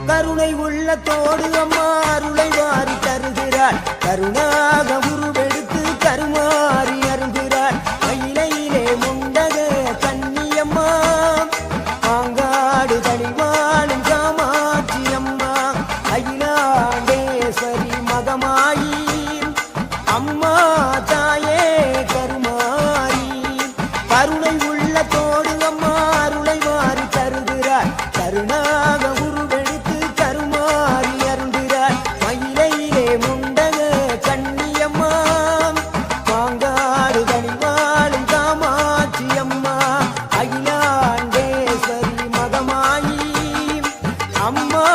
கருணை உள்ளத்தோடு அம்மா அருளை வாரி தருகிறாள் கருணாக உருவெடுத்து கருமாறி அருகிறாள் மயிலையிலே முண்டக கன்னியம்மா மாங்காடு தனிவாழும் காமாட்சி அம்மா அகிலாண்டேஸ்வரி மகமாயி அம்மா தாயே கருமாரி கருணை உள்ளத்தோடு அம்மா அருளை வாரி தருகிறாள் கருணாக உருவெடுத்து கருமாறி அருகிறாள் மயிலையிலே முண்டக கன்னியம்மா மாங்காடு தனிவாழும் காமாட்சி அம்மா அகிலாண்டேஸ்வரி மகமாயி அம்மா